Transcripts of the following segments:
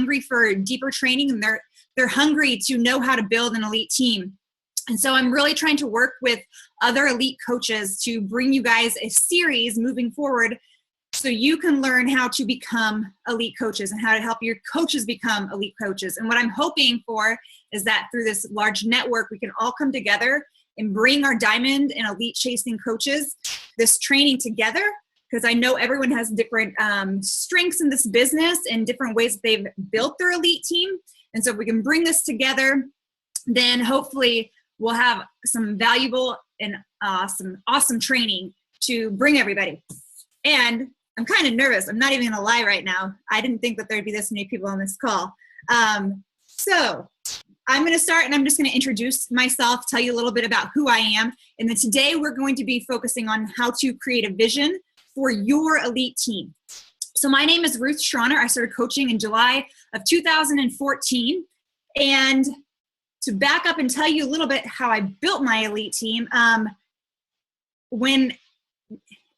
hungry for deeper training, and they're hungry to know how to build an elite team. And so I'm really trying to work with other elite coaches to bring you guys a series moving forward so you can learn how to become elite coaches and how to help your coaches become elite coaches. And what I'm hoping for is that through this large network, we can all come together and bring our diamond and elite chasing coaches this training together, because I know everyone has different strengths in this business and different ways that they've built their elite team. And so if we can bring this together, then hopefully we'll have some valuable and awesome training to bring everybody. And I'm kind of nervous. I'm not even gonna lie right now. I didn't think that there'd be this many people on this call. So I'm gonna start, and I'm just gonna introduce myself, tell you a little bit about who I am. And then today we're going to be focusing on how to create a vision for your elite team. So my name is Ruth Shrauner. I started coaching in July of 2014. And to back up and tell you a little bit how I built my elite team,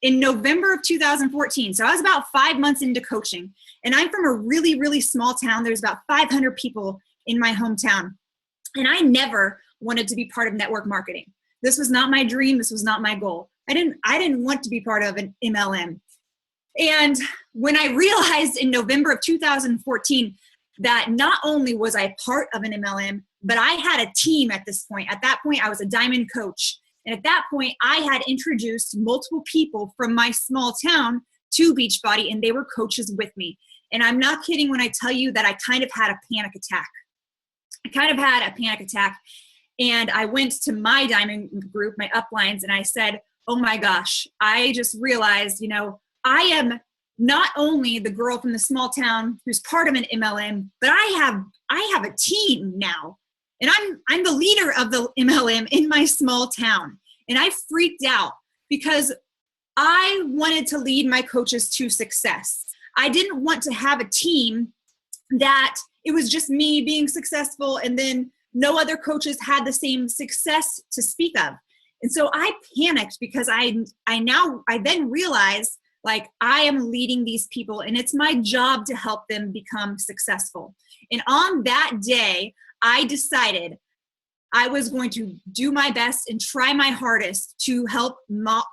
in November of 2014, so I was about 5 months into coaching, and I'm from a really, really small town. There's about 500 people in my hometown, and I never wanted to be part of network marketing. This was not my dream. This was not my goal. I didn't want to be part of an MLM. And when I realized in November of 2014 that not only was I part of an MLM, but I had a team at this point. At that point, I was a diamond coach. And at that point, I had introduced multiple people from my small town to Beachbody, and they were coaches with me. And I'm not kidding when I tell you that I kind of had a panic attack. And I went to my diamond group, my uplines, and I said, oh my gosh, I just realized, I am not only the girl from the small town who's part of an MLM, but I have a team now. And I'm the leader of the MLM in my small town. And I freaked out because I wanted to lead my coaches to success. I didn't want to have a team that it was just me being successful and then no other coaches had the same success to speak of. And so I panicked because I then realized, like, I am leading these people and it's my job to help them become successful. And on that day, I decided I was going to do my best and try my hardest to help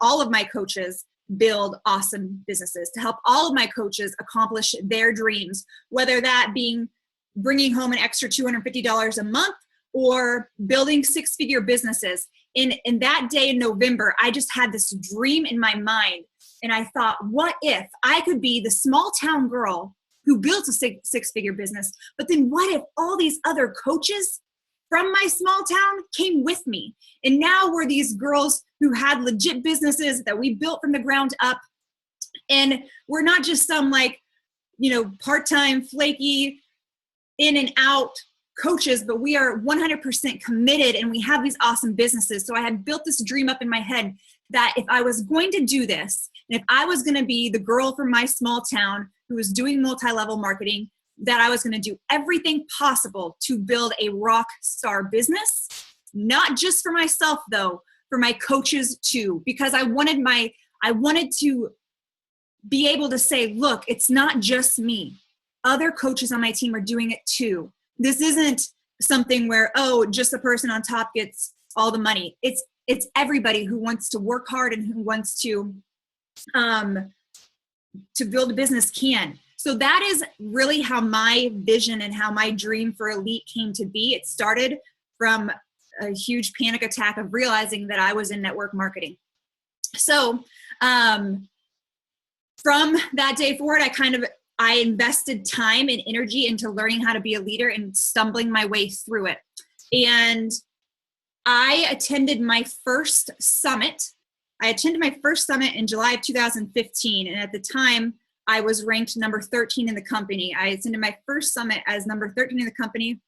all of my coaches build awesome businesses, to help all of my coaches accomplish their dreams, whether that being bringing home an extra $250 a month or building six-figure businesses. In that day in November, I just had this dream in my mind. And I thought, what if I could be the small town girl who built a six-figure business, but then what if all these other coaches from my small town came with me? And now we're these girls who had legit businesses that we built from the ground up. And we're not just some part-time, flaky, in and out coaches, but we are 100% committed and we have these awesome businesses. So I had built this dream up in my head that if I was going to do this, and if I was going to be the girl from my small town who was doing multi-level marketing, that I was going to do everything possible to build a rock star business, not just for myself though, for my coaches too, because I wanted to be able to say, look, it's not just me. Other coaches on my team are doing it too. This isn't something where, just the person on top gets all the money. It's everybody who wants to work hard and who wants to build a business can. So that is really how my vision and how my dream for Elite came to be. It started from a huge panic attack of realizing that I was in network marketing. So from that day forward, I invested time and energy into learning how to be a leader and stumbling my way through it. And I attended my first summit. In July of 2015. And at the time, I was ranked number 13 in the company. I attended my first summit as number 13 in the company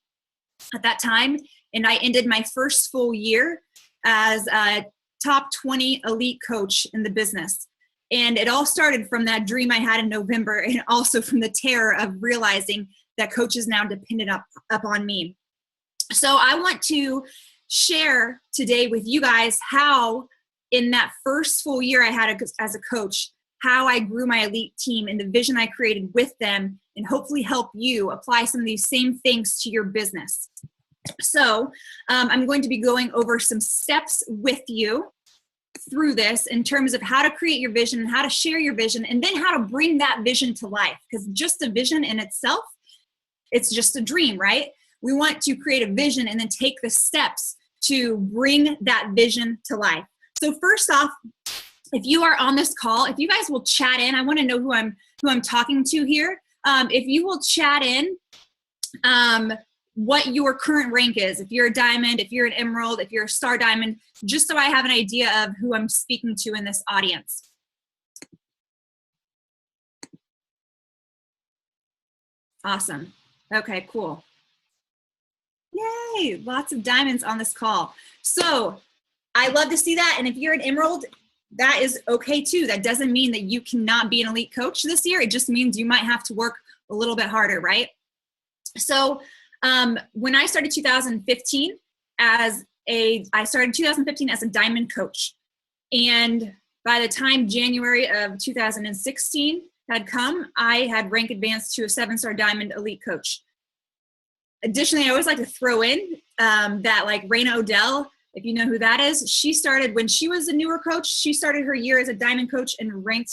at that time. And I ended my first full year as a top 20 elite coach in the business. And it all started from that dream I had in November, and also from the terror of realizing that coaches now depended upon me. So I want to share today with you guys how in that first full year I had as a coach, how I grew my elite team and the vision I created with them, and hopefully help you apply some of these same things to your business. So I'm going to be going over some steps with you through this in terms of how to create your vision, how to share your vision, and then how to bring that vision to life. Because just a vision in itself, it's just a dream, right? We want to create a vision and then take the steps to bring that vision to life. So first off, if you are on this call, if you guys will chat in, I want to know who I'm talking to here. If you will chat in what your current rank is, if you're a diamond, if you're an emerald, if you're a star diamond, just so I have an idea of who I'm speaking to in this audience. Awesome. Okay, cool. Yay, lots of diamonds on this call. So I love to see that. And if you're an emerald, that is okay too. That doesn't mean that you cannot be an elite coach this year. It just means you might have to work a little bit harder, right? So when I started 2015 as a diamond coach. And by the time January of 2016 had come, I had rank advanced to a 7-star diamond elite coach. Additionally, I always like to throw in that like Raina Odell, if you know who that is, she started when she was a newer coach. She started her year as a diamond coach and rank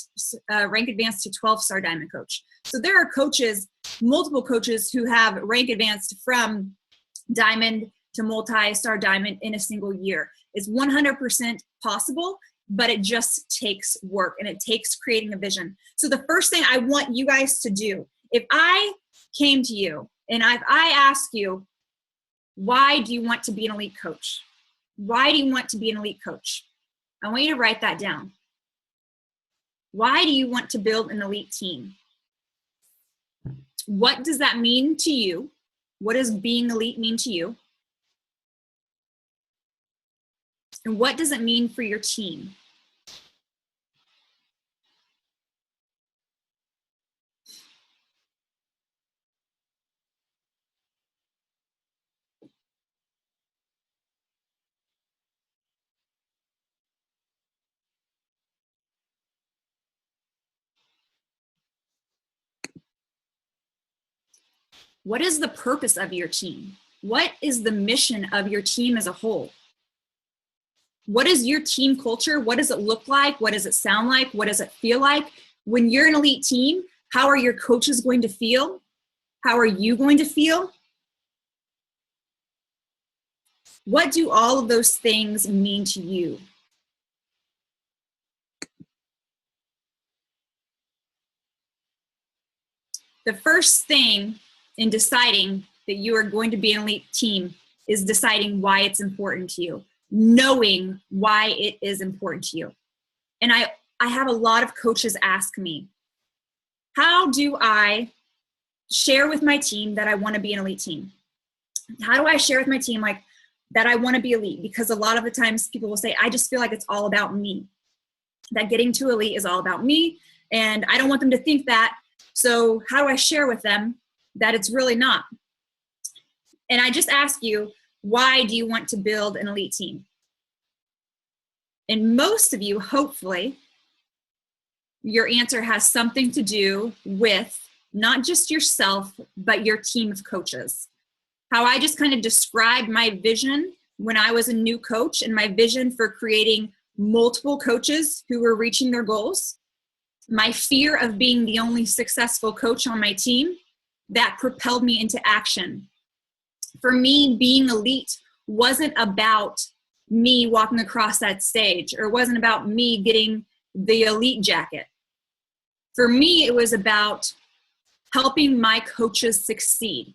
advanced to 12-star diamond coach. So there are coaches, multiple coaches who have rank advanced from diamond to multi-star diamond in a single year. It's 100% possible, but it just takes work and it takes creating a vision. So the first thing I want you guys to do, if I came to you and I ask you, why do you want to be an elite coach? Why do you want to be an elite coach? I want you to write that down. Why do you want to build an elite team? What does that mean to you? What does being elite mean to you? And what does it mean for your team? What is the purpose of your team? What is the mission of your team as a whole? What is your team culture? What does it look like? What does it sound like? What does it feel like? When you're an elite team, how are your coaches going to feel? How are you going to feel? What do all of those things mean to you? The first thing in deciding that you are going to be an elite team is deciding why it's important to you, knowing why it is important to you. And I have a lot of coaches ask me, how do I share with my team that I want to be an elite team? How do I share with my team like that I want to be elite? Because a lot of the times people will say, I just feel like it's all about me, that getting to elite is all about me. And I don't want them to think that. So how do I share with them that it's really not? And I just ask you, why do you want to build an elite team? And most of you, hopefully, your answer has something to do with not just yourself, but your team of coaches. How I just kind of described my vision when I was a new coach and my vision for creating multiple coaches who were reaching their goals. My fear of being the only successful coach on my team, that propelled me into action. For me, being elite wasn't about me walking across that stage, or it wasn't about me getting the elite jacket. For me, it was about helping my coaches succeed.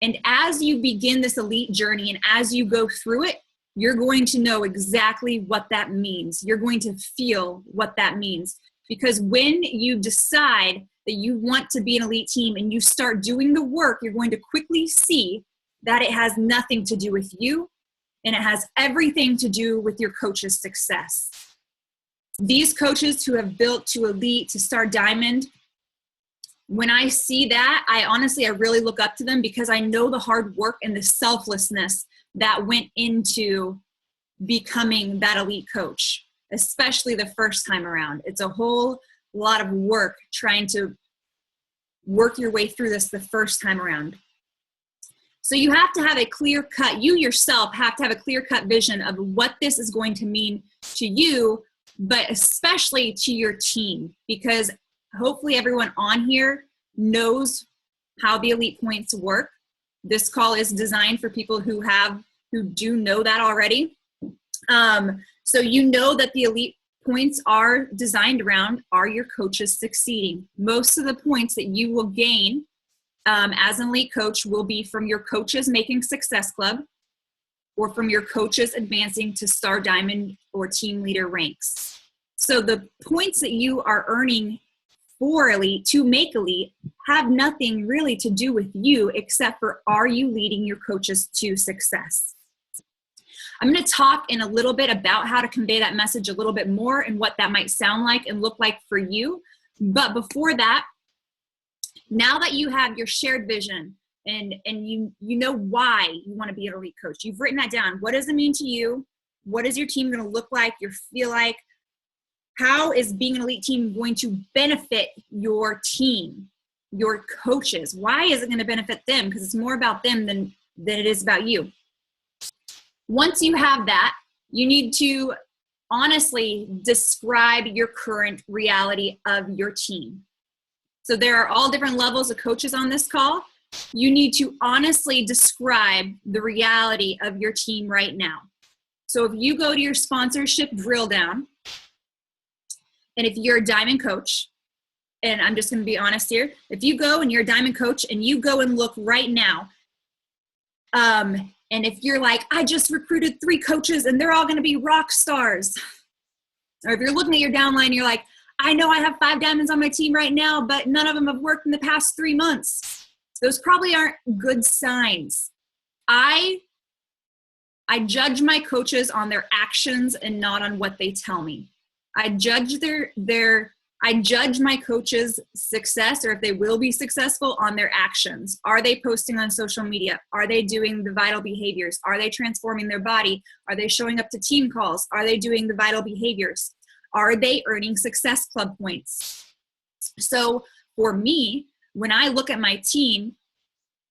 And as you begin this elite journey and as you go through it, you're going to know exactly what that means. You're going to feel what that means. Because when you decide that you want to be an elite team and you start doing the work, you're going to quickly see that it has nothing to do with you and it has everything to do with your coach's success. These coaches who have built to elite, to star diamond, when I see that, I really look up to them because I know the hard work and the selflessness that went into becoming that elite coach, especially the first time around. It's a whole lot of work trying to work your way through this the first time around. So you have to have a clear cut, you yourself have to have a clear cut vision of what this is going to mean to you, but especially to your team, because hopefully everyone on here knows how the elite points work. This call is designed for people who do know that already. So you know that the elite points are designed around, are your coaches succeeding? Most of the points that you will gain as an elite coach will be from your coaches making Success Club or from your coaches advancing to Star Diamond or team leader ranks. So the points that you are earning for elite to make elite have nothing really to do with you except for, are you leading your coaches to success? I'm going to talk in a little bit about how to convey that message a little bit more and what that might sound like and look like for you. But before that, now that you have your shared vision and you know why you want to be an elite coach, you've written that down. What does it mean to you? What is your team going to look like, or feel like? How is being an elite team going to benefit your team, your coaches? Why is it going to benefit them? Because it's more about them than it is about you. Once you have that, you need to honestly describe your current reality of your team. So there are all different levels of coaches on this call. You need to honestly describe the reality of your team right now. So if you go to your sponsorship drill down, and if you're a diamond coach, and I'm just going to be honest here, if you go and you're a diamond coach and you go and look right now, and if you're like, I just recruited 3 coaches and they're all going to be rock stars. Or if you're looking at your downline, you're like, I know I have 5 diamonds on my team right now, but none of them have worked in the past 3 months. Those probably aren't good signs. I judge my coaches on their actions and not on what they tell me. I judge I judge my coaches' success, or if they will be successful, on their actions. Are they posting on social media? Are they doing the vital behaviors? Are they transforming their body? Are they showing up to team calls? Are they doing the vital behaviors? Are they earning Success Club points? So for me, when I look at my team,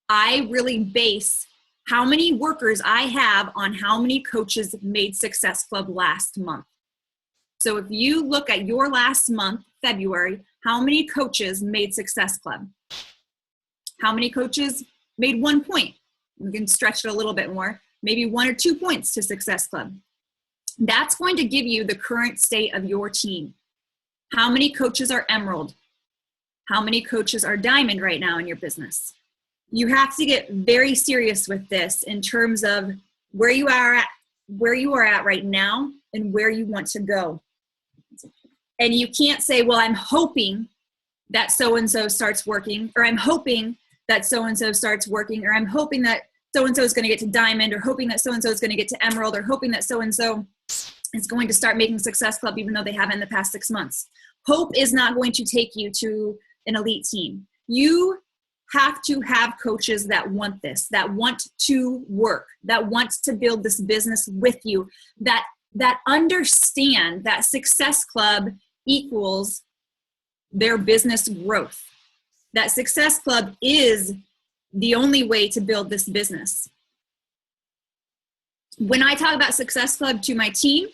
I really base how many workers I have on how many coaches made Success Club last month. So if you look at your last month, February, how many coaches made Success Club? How many coaches made 1 point? You can stretch it a little bit more, maybe 1 or 2 points to Success Club. That's going to give you the current state of your team. How many coaches are Emerald? How many coaches are Diamond right now in your business? You have to get very serious with this in terms of where you are at right now and where you want to go. And you can't say, well, I'm hoping that so-and-so starts working, or I'm hoping that so-and-so starts working, or I'm hoping that so-and-so is going to get to Diamond, or hoping that so-and-so is going to get to Emerald, or hoping that so-and-so is going to start making Success Club even though they haven't in the past 6 months. Hope is not going to take you to an elite team. You have to have coaches that want this, that want to work, that want to build this business with you, that understand that Success Club equals their business growth. That Success Club is the only way to build this business. When I talk about Success Club to my team,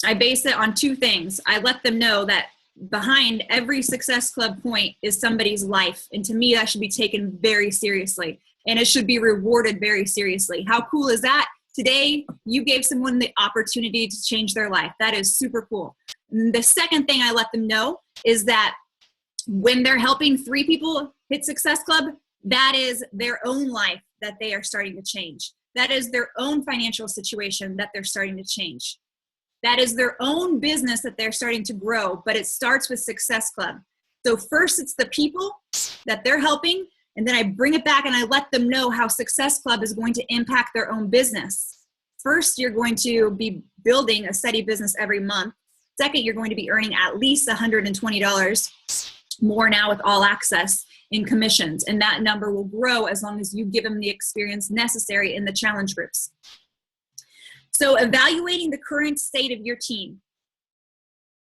I base it on 2 things. I let them know that behind every Success Club point is somebody's life. And to me, that should be taken very seriously. And it should be rewarded very seriously. How cool is that? Today, you gave someone the opportunity to change their life. That is super cool. And the second thing I let them know is that when they're helping 3 people hit Success Club, that is their own life that they are starting to change. That is their own financial situation that they're starting to change. That is their own business that they're starting to grow, but it starts with Success Club. So first it's the people that they're helping, and then I bring it back and I let them know how Success Club is going to impact their own business. First, you're going to be building a steady business every month. Second, you're going to be earning at least $120 more now with All Access in commissions, and that number will grow as long as you give them the experience necessary in the challenge groups. So evaluating the current state of your team.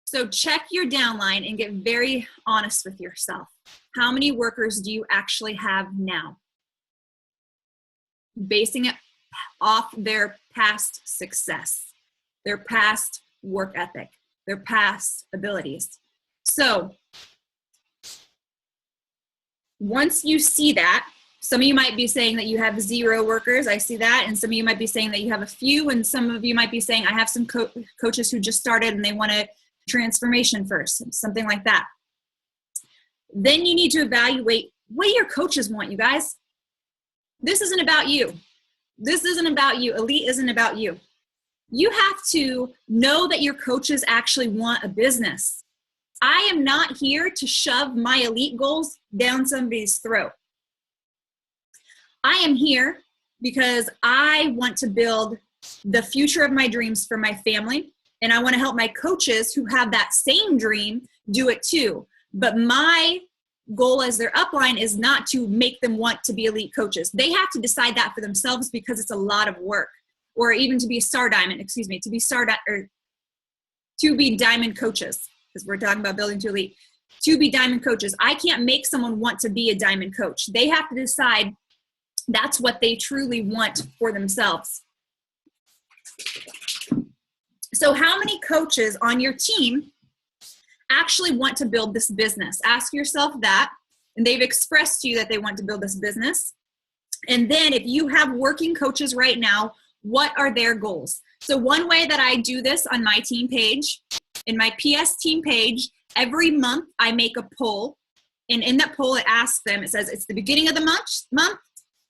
So check your downline and get very honest with yourself. How many workers do you actually have now? Basing it off their past success, their past work ethic, their past abilities. So once you see that, some of you might be saying that you have 0 workers. I see that. And some of you might be saying that you have a few. And some of you might be saying, I have some coaches who just started and they want a transformation first, something like that. Then you need to evaluate what do your coaches want, you guys. This isn't about you. This isn't about you. Elite isn't about you. You have to know that your coaches actually want a business. I am not here to shove my elite goals down somebody's throat. I am here because I want to build the future of my dreams for my family, and I want to help my coaches who have that same dream do it too. But my goal as their upline is not to make them want to be elite coaches. They have to decide that for themselves because it's a lot of work. Or even to be to be diamond coaches, because we're talking about building to elite. To be diamond coaches. I can't make someone want to be a diamond coach. They have to decide that's what they truly want for themselves. So how many coaches on your team actually want to build this business? Ask yourself that. And they've expressed to you that they want to build this business. And then if you have working coaches right now, what are their goals? So one way that I do this on my team page, in my PS team page, every month I make a poll. And in that poll, it asks them, it says, it's the beginning of the month.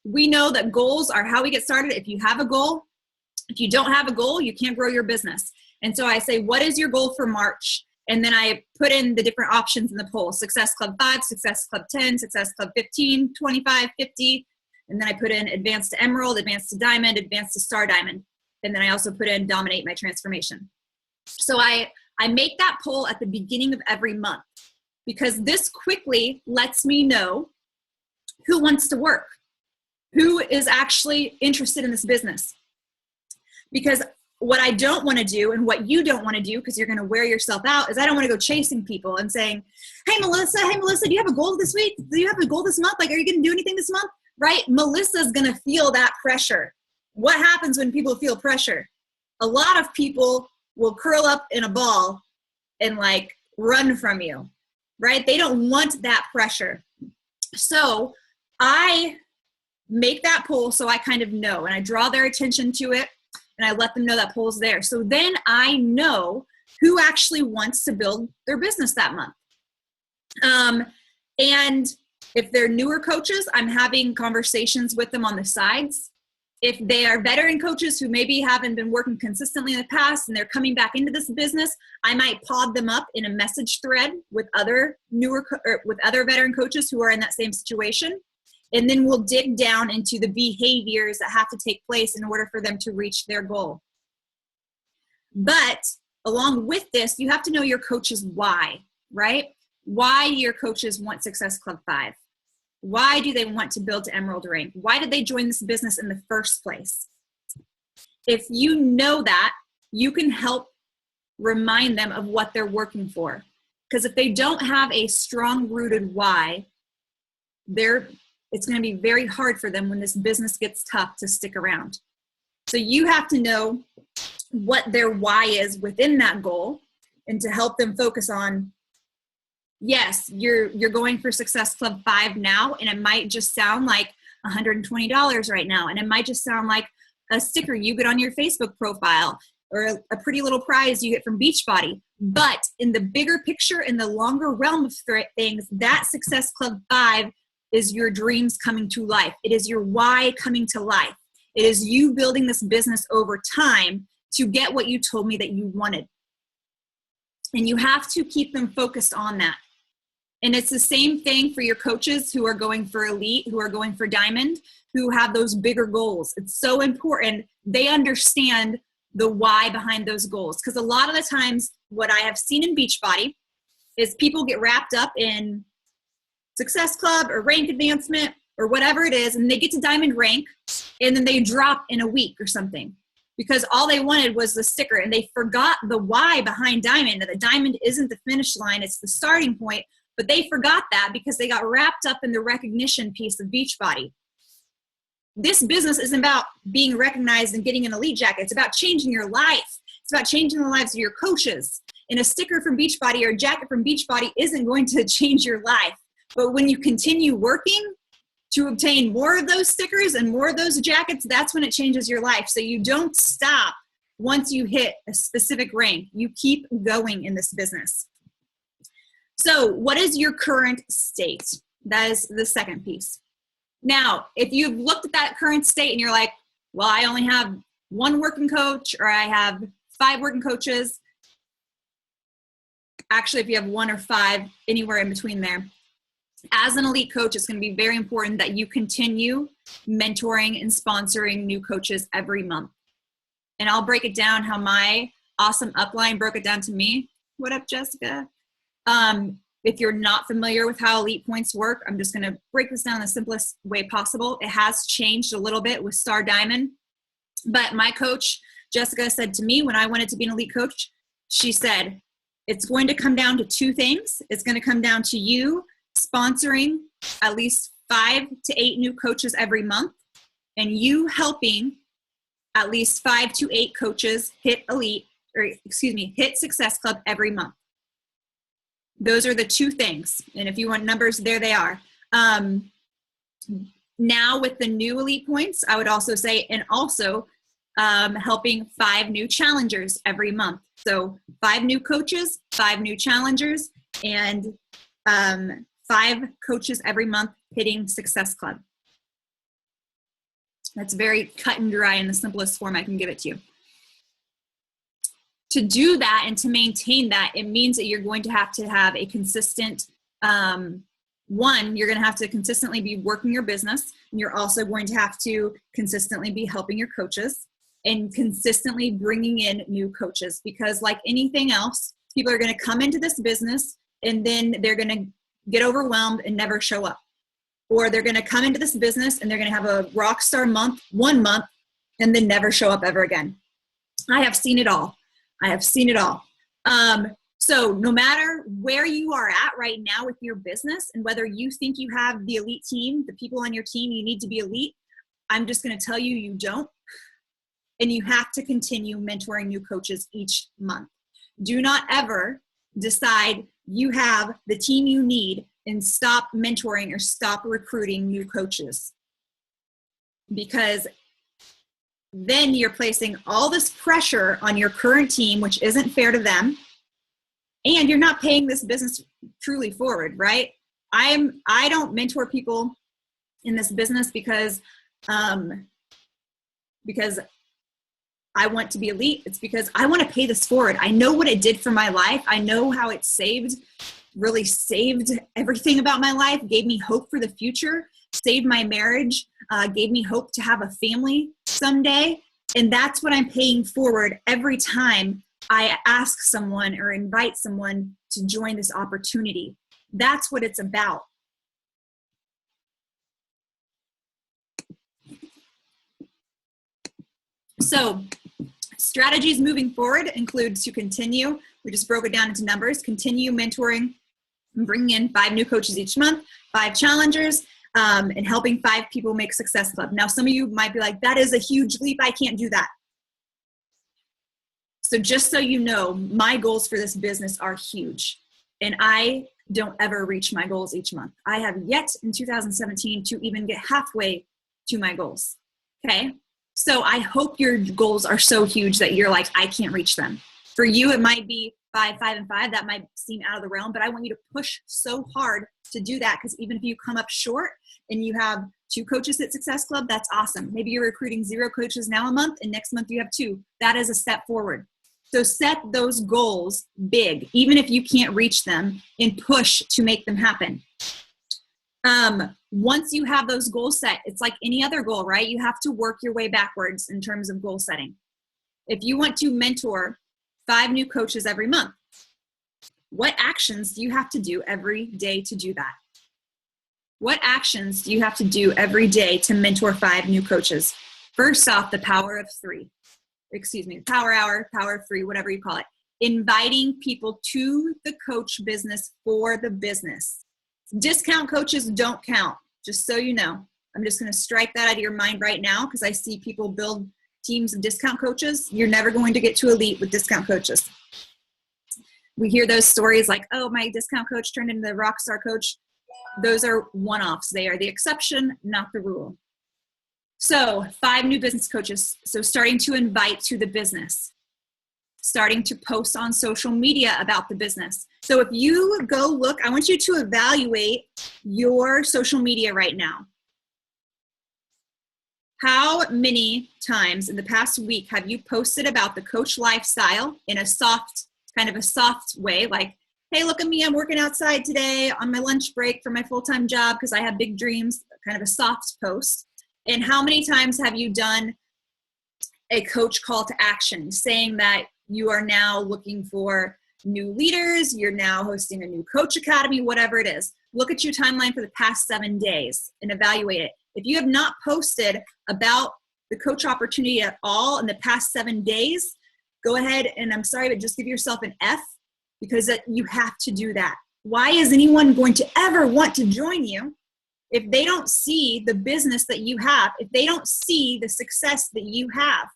We know that goals are how we get started. If you have a goal, if you don't have a goal, you can't grow your business. And so I say, what is your goal for March? And then I put in the different options in the poll. Success Club 5, Success Club 10, Success Club 15, 25, 50. And then I put in Advanced to Emerald, Advanced to Diamond, Advanced to Star Diamond. And then I also put in Dominate My Transformation. So I make that poll at the beginning of every month because this quickly lets me know who wants to work, who is actually interested in this business. Because what I don't want to do and what you don't want to do, because you're going to wear yourself out, is I don't want to go chasing people and saying, hey, Melissa, do you have a goal this week? Do you have a goal this month? Like, are you going to do anything this month? Right? Melissa's going to feel that pressure. What happens when people feel pressure? A lot of people will curl up in a ball and like run from you, right? They don't want that pressure. So I make that poll so I kind of know, and I draw their attention to it, and I let them know that poll's there. So then I know who actually wants to build their business that month. And if they're newer coaches, I'm having conversations with them on the sides. If they are veteran coaches who maybe haven't been working consistently in the past and they're coming back into this business, I might pod them up in a message thread with other veteran coaches who are in that same situation. And then we'll dig down into the behaviors that have to take place in order for them to reach their goal. But along with this, you have to know your coach's why, right? Why do your coaches want Success Club 5? Why do they want to build to Emerald rank? Why did they join this business in the first place? If you know that, you can help remind them of what they're working for. Because if they don't have a strong rooted why, it's going to be very hard for them when this business gets tough to stick around. So you have to know what their why is within that goal and to help them focus on, yes, you're going for Success Club 5 now, and it might just sound like $120 right now. And it might just sound like a sticker you get on your Facebook profile or a pretty little prize you get from Beachbody. But in the bigger picture, in the longer realm of things, that Success Club 5 is your dreams coming to life. It is your why coming to life. It is you building this business over time to get what you told me that you wanted. And you have to keep them focused on that. And it's the same thing for your coaches who are going for elite, who are going for diamond, who have those bigger goals. It's so important they understand the why behind those goals. Because a lot of the times what I have seen in Beachbody is people get wrapped up in Success Club or rank advancement or whatever it is, and they get to diamond rank and then they drop in a week or something. because all they wanted was the sticker, and they forgot the why behind diamond. That the diamond isn't the finish line, it's the starting point. But they forgot that because they got wrapped up in the recognition piece of Beachbody. This business isn't about being recognized and getting an elite jacket. It's about changing your life. It's about changing the lives of your coaches. And a sticker from Beachbody or a jacket from Beachbody isn't going to change your life. But when you continue working to obtain more of those stickers and more of those jackets, that's when it changes your life. So you don't stop once you hit a specific rank. You keep going in this business. So what is your current state? That is the second piece. Now, if you've looked at that current state and you're like, well, I only have one working coach, or I have 5 working coaches. Actually, if you have 1 or 5, anywhere in between there. As an elite coach, it's going to be very important that you continue mentoring and sponsoring new coaches every month. And I'll break it down how my awesome upline broke it down to me. What up, Jessica? If you're not familiar with how elite points work, I'm just going to break this down the simplest way possible. It has changed a little bit with Star Diamond, but my coach, Jessica, said to me when I wanted to be an elite coach, she said, it's going to come down to 2 things. It's going to come down to you sponsoring at least 5 to 8 new coaches every month, and you helping at least 5 to 8 coaches hit Success Club every month. Those are the 2 things. And if you want numbers, there they are. Now with the new elite points, I would also say, and also helping 5 new challengers every month. So 5 new coaches, 5 new challengers, and 5 coaches every month hitting Success Club. That's very cut and dry in the simplest form I can give it to you. To do that and to maintain that, it means that you're going to have a consistent, you're going to have to consistently be working your business. And you're also going to have to consistently be helping your coaches and consistently bringing in new coaches, because like anything else, people are going to come into this business and then they're going to get overwhelmed and never show up. Or they're going to come into this business and they're going to have a rock star month, 1 month, and then never show up ever again. I have seen it all. So no matter where you are at right now with your business, and whether you think you have the elite team, the people on your team, you need to be elite, I'm just going to tell you, you don't. And you have to continue mentoring new coaches each month. Do not ever decide you have the team you need and stop mentoring or stop recruiting new coaches, because then you're placing all this pressure on your current team, which isn't fair to them, and you're not paying this business truly forward, right? I don't mentor people in this business because I want to be elite. It's because I want to pay this forward. I know what it did for my life. I know how it really saved everything about my life, gave me hope for the future, saved my marriage, gave me hope to have a family someday. And that's what I'm paying forward every time I ask someone or invite someone to join this opportunity. That's what it's about. So strategies moving forward include to continue, we just broke it down into numbers, continue mentoring and bringing in 5 new coaches each month, 5 challengers, and helping 5 people make Success Club. Now, some of you might be like, that is a huge leap. I can't do that. So just so you know, my goals for this business are huge, and I don't ever reach my goals each month. I have yet in 2017 to even get halfway to my goals. Okay. So I hope your goals are so huge that you're like, I can't reach them. For you, it might be 5, 5, and 5. That might seem out of the realm, but I want you to push so hard to do that, because even if you come up short and you have 2 coaches at Success Club, that's awesome. Maybe you're recruiting 0 coaches now a month, and next month you have 2. That is a step forward. So set those goals big, even if you can't reach them, and push to make them happen. Once you have those goals set, it's like any other goal, right? You have to work your way backwards in terms of goal setting. If you want to mentor 5 new coaches every month, what actions do you have to do every day to do that? What actions do you have to do every day to mentor 5 new coaches? First off, the power of 3. power hour, power free, whatever you call it. Inviting people to the coach business for the business. Discount coaches don't count, just so you know. I'm just going to strike that out of your mind right now because I see people build teams of discount coaches. You're never going to get to elite with discount coaches. We hear those stories like, oh, my discount coach turned into the rock star coach. Those are one-offs. They are the exception, not the rule. So 5 new business coaches. So starting to invite to the business. Starting to post on social media about the business. So if you go look, I want you to evaluate your social media right now. How many times in the past week have you posted about the coach lifestyle in a soft, kind of a soft way, like, hey, look at me, I'm working outside today on my lunch break for my full-time job because I have big dreams, kind of a soft post. And how many times have you done a coach call to action saying that you are now looking for new leaders, you're now hosting a new coach academy, whatever it is. Look at your timeline for the past 7 days and evaluate it. If you have not posted about the coach opportunity at all in the past 7 days, go ahead and I'm sorry, but just give yourself an F because you have to do that. Why is anyone going to ever want to join you if they don't see the business that you have, if they don't see the success that you have?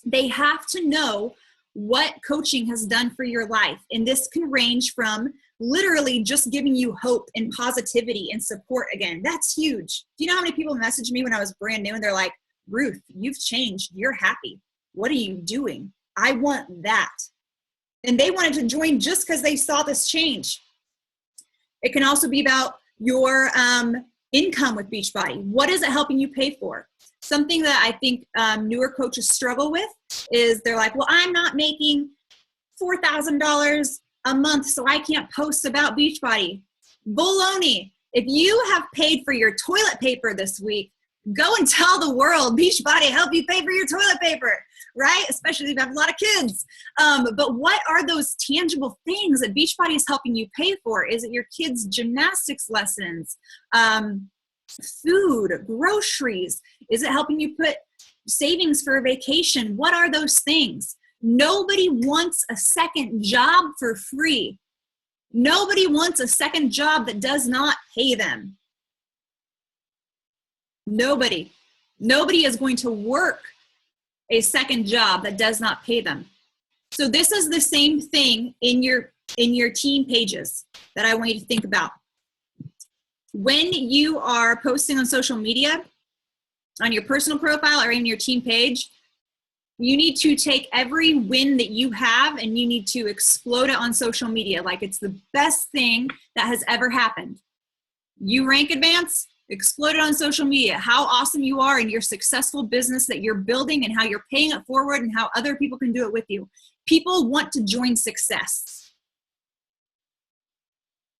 They have to know what coaching has done for your life. And this can range from literally just giving you hope and positivity and support again. That's huge. Do you know how many people messaged me when I was brand new and they're like, Ruth, you've changed. You're happy. What are you doing? I want that. And they wanted to join just because they saw this change. It can also be about your income with Beachbody. What is it helping you pay for? Something that I think newer coaches struggle with is they're like, well, I'm not making $4,000 a month, so I can't post about Beachbody. Baloney. If you have paid for your toilet paper this week, go and tell the world Beachbody helped you pay for your toilet paper, right? Especially if you have a lot of kids. But what are those tangible things that Beachbody is helping you pay for? Is it your kids' gymnastics lessons, food, groceries? Is it helping you put savings for a vacation? What are those things? Nobody wants a second job for free. Nobody wants a second job that does not pay them. Nobody is going to work a second job that does not pay them. So this is the same thing in your team pages that I want you to think about. When you are posting on social media, on your personal profile or in your team page, you need to take every win that you have and you need to explode it on social media like it's the best thing that has ever happened. You rank advance, explode it on social media, how awesome you are in your successful business that you're building and how you're paying it forward and how other people can do it with you. People want to join success.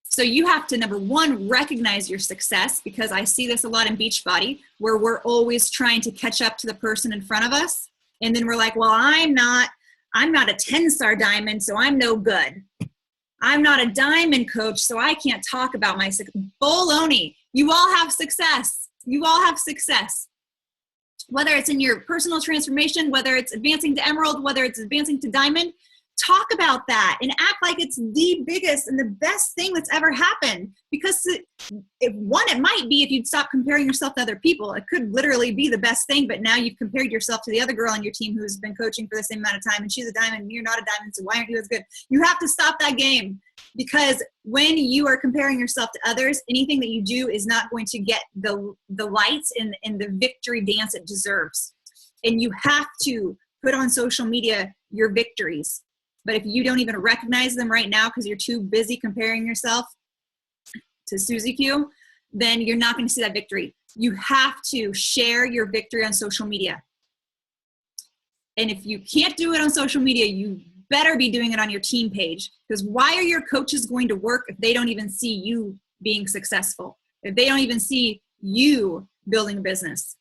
So you have to, number one, recognize your success, because I see this a lot in Beachbody where we're always trying to catch up to the person in front of us. And then we're like, well, I'm not a 10-star diamond, so I'm no good. I'm not a diamond coach, so I can't talk about my success. Baloney. You all have success. You all have success. Whether it's in your personal transformation, whether it's advancing to emerald, whether it's advancing to diamond, talk about that and act like it's the biggest and the best thing that's ever happened. Because it might be if you'd stop comparing yourself to other people. It could literally be the best thing, but now you've compared yourself to the other girl on your team who's been coaching for the same amount of time, and she's a diamond and you're not a diamond, so why aren't you as good? You have to stop that game, because when you are comparing yourself to others, anything that you do is not going to get the lights and the victory dance it deserves. And you have to put on social media your victories. But if you don't even recognize them right now because you're too busy comparing yourself to Susie Q, then you're not going to see that victory. You have to share your victory on social media. And if you can't do it on social media, you better be doing it on your team page. Because why are your coaches going to work if they don't even see you being successful? If they don't even see you building a business,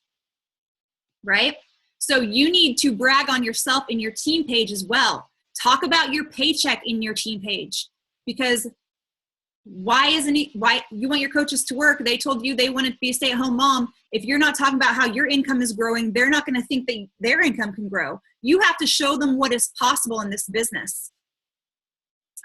right? So you need to brag on yourself in your team page as well. Talk about your paycheck in your team page, because Why you want your coaches to work? They told you they wanted to be a stay-at-home mom. If you're not talking about how your income is growing, they're not going to think that their income can grow. You have to show them what is possible in this business.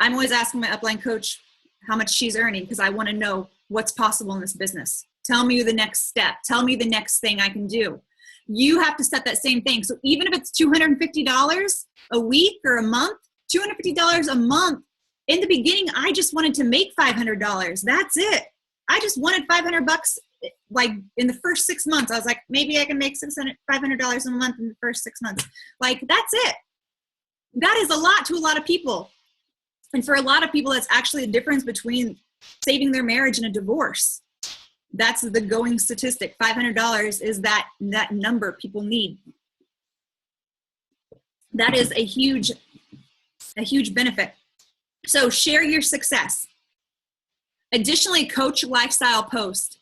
I'm always asking my upline coach how much she's earning because I want to know what's possible in this business. Tell me the next step. Tell me the next thing I can do. You have to set that same thing. So even if it's $250 a week or a month, $250 a month, in the beginning, I just wanted to make $500. That's it. I just wanted $500 like in the first 6 months. I was like, maybe I can make $500 a month in the first 6 months. Like, that's it. That is a lot to a lot of people. And for a lot of people, that's actually the difference between saving their marriage and a divorce. That's the going statistic. $500 is that number people need. That is a huge benefit. So share your success. Additionally, coach lifestyle post.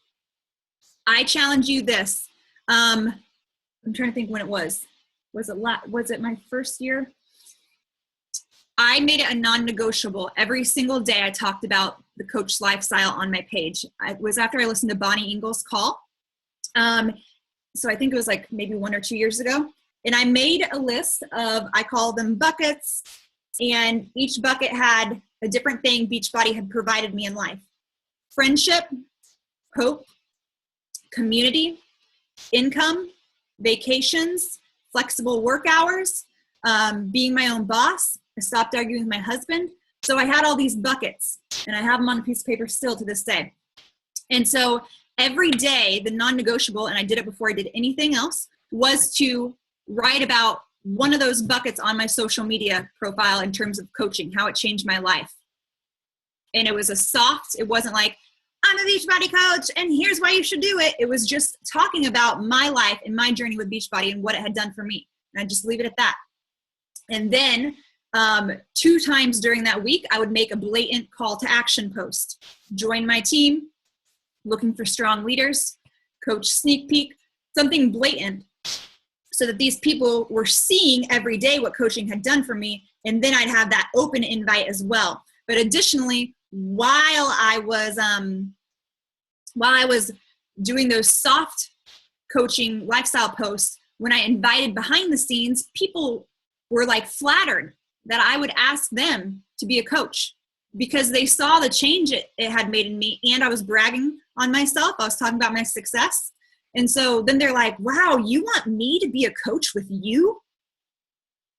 I challenge you this. I'm trying to think when it was. Was it my first year? I made it a non-negotiable. Every single day I talked about the coach lifestyle on my page. It was after I listened to Bonnie Ingles' call. So I think it was like maybe 1 or 2 years ago. And I made a list of, I call them buckets, and each bucket had a different thing Beachbody had provided me in life. Friendship, hope, community, income, vacations, flexible work hours, being my own boss. I stopped arguing with my husband. So I had all these buckets, and I have them on a piece of paper still to this day. And so every day, the non-negotiable, and I did it before I did anything else, was to write about one of those buckets on my social media profile in terms of coaching, how it changed my life. And it was it wasn't like, I'm a Beachbody coach and here's why you should do it. It was just talking about my life and my journey with Beachbody and what it had done for me. And I'd just leave it at that. And then 2 times during that week, I would make a blatant call to action post. Join my team, looking for strong leaders, coach sneak peek, something blatant, so that these people were seeing every day what coaching had done for me. And then I'd have that open invite as well. But additionally, while I was doing those soft coaching lifestyle posts, when I invited behind the scenes, people were like flattered that I would ask them to be a coach because they saw the change it had made in me, and I was bragging on myself. I was talking about my success. And so then they're like, wow, you want me to be a coach with you?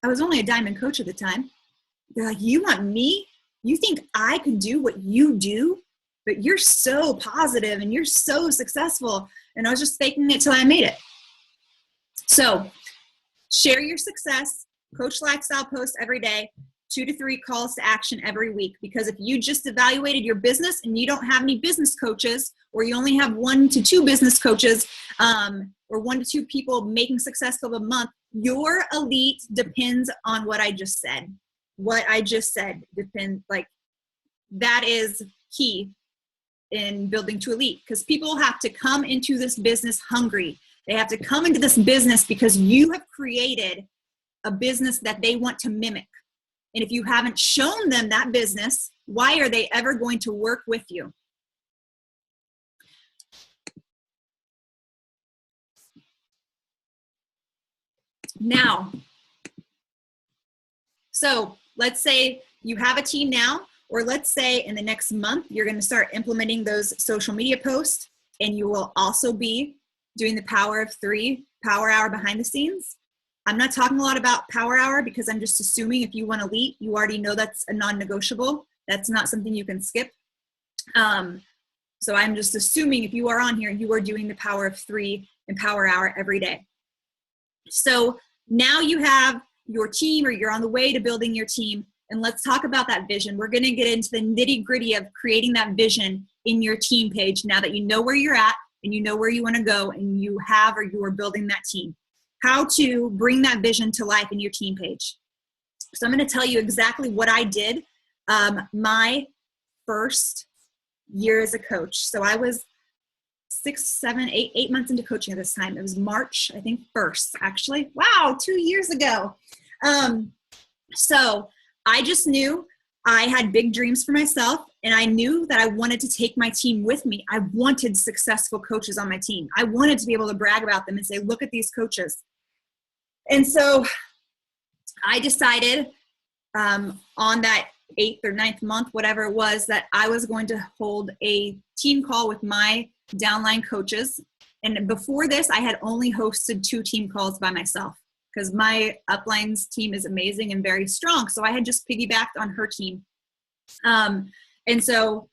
I was only a diamond coach at the time. They're like, you want me? You think I could do what you do? But you're so positive and you're so successful. And I was just faking it till I made it. So share your success, coach lifestyle post every day, 2 to 3 calls to action every week. Because if you just evaluated your business and you don't have any business coaches, or you only have 1 to 2 business coaches, or 1 to 2 people making successful a month, your elite depends on what I just said. What I just said depends, like, that is key in building to elite, because people have to come into this business hungry. They have to come into this business because you have created a business that they want to mimic. And if you haven't shown them that business, why are they ever going to work with you? Now, so let's say you have a team now, or let's say in the next month, you're going to start implementing those social media posts, and you will also be doing the Power of 3 Power Hour behind the scenes. I'm not talking a lot about Power Hour because I'm just assuming if you want elite, you already know that's a non-negotiable. That's not something you can skip. So I'm just assuming if you are on here, you are doing the Power of 3 and Power Hour every day. So now you have your team, or you're on the way to building your team. And let's talk about that vision. We're going to get into the nitty gritty of creating that vision in your team page now that you know where you're at and you know where you want to go, and you have, or you are building that team. How to bring that vision to life in your team page. So I'm going to tell you exactly what I did my first year as a coach. So I was 6, 7, 8 months into coaching at this time. It was March, I think 1st, actually. Wow, 2 years ago. So I just knew I had big dreams for myself, and I knew that I wanted to take my team with me. I wanted successful coaches on my team. I wanted to be able to brag about them and say, look at these coaches. And so I decided on that 8th or 9th month, whatever it was, that I was going to hold a team call with my downline coaches. And before this, I had only hosted 2 team calls by myself because my uplines team is amazing and very strong. So I had just piggybacked on her team. And so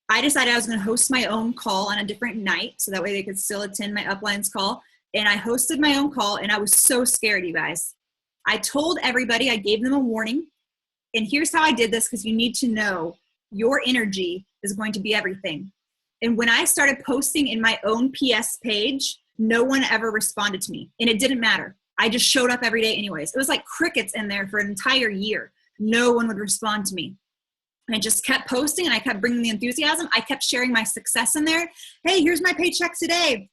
I decided I was going to host my own call on a different night so that way they could still attend my uplines call. And I hosted my own call, and I was so scared, you guys. I told everybody, I gave them a warning. And here's how I did this, because you need to know your energy is going to be everything. And when I started posting in my own PS page, no one ever responded to me. And it didn't matter. I just showed up every day anyways. It was like crickets in there for an entire year. No one would respond to me. And I just kept posting, and I kept bringing the enthusiasm. I kept sharing my success in there. Hey, here's my paycheck today.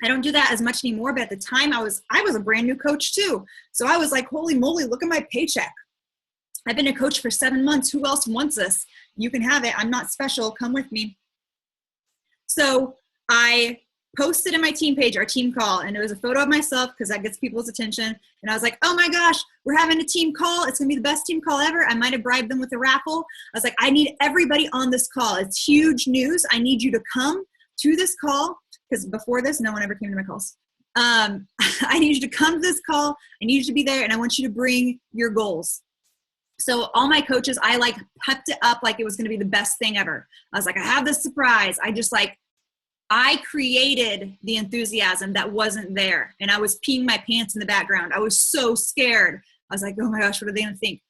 I don't do that as much anymore, but at the time I was a brand new coach too. So I was like, holy moly, look at my paycheck. I've been a coach for 7 months. Who else wants this? You can have it. I'm not special. Come with me. So I posted in my team page, our team call, and it was a photo of myself because that gets people's attention. And I was like, oh my gosh, we're having a team call. It's going to be the best team call ever. I might have bribed them with a raffle. I was like, I need everybody on this call. It's huge news. I need you to come to this call, because before this, no one ever came to my calls. I need you to come to this call. I need you to be there, and I want you to bring your goals. So all my coaches, I like pepped it up like it was going to be the best thing ever. I was like, I have this surprise. I created the enthusiasm that wasn't there. And I was peeing my pants in the background. I was so scared. I was like, oh my gosh, what are they going to think?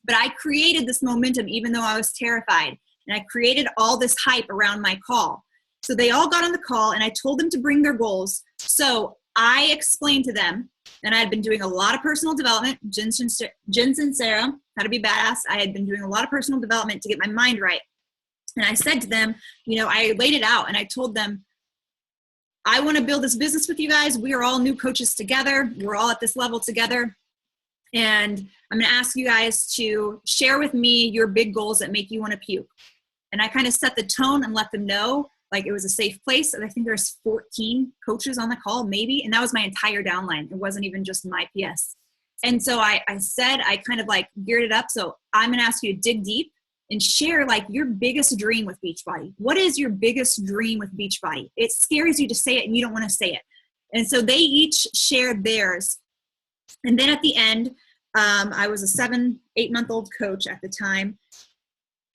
But I created this momentum, even though I was terrified. And I created all this hype around my call. So they all got on the call, and I told them to bring their goals. So I explained to them, and I had been doing a lot of personal development. Jen Sincero, how to be badass. I had been doing a lot of personal development to get my mind right. And I said to them, I laid it out, and I told them, I want to build this business with you guys. We are all new coaches together. We're all at this level together. And I'm going to ask you guys to share with me your big goals that make you want to puke. And I kind of set the tone and let them know like it was a safe place. And I think there's 14 coaches on the call, maybe. And that was my entire downline. It wasn't even just my PS. And so I said, I kind of like geared it up. So I'm going to ask you to dig deep and share like your biggest dream with Beachbody. What is your biggest dream with Beachbody? It scares you to say it and you don't want to say it. And so they each shared theirs. And then at the end, I was a 8-month-old coach at the time.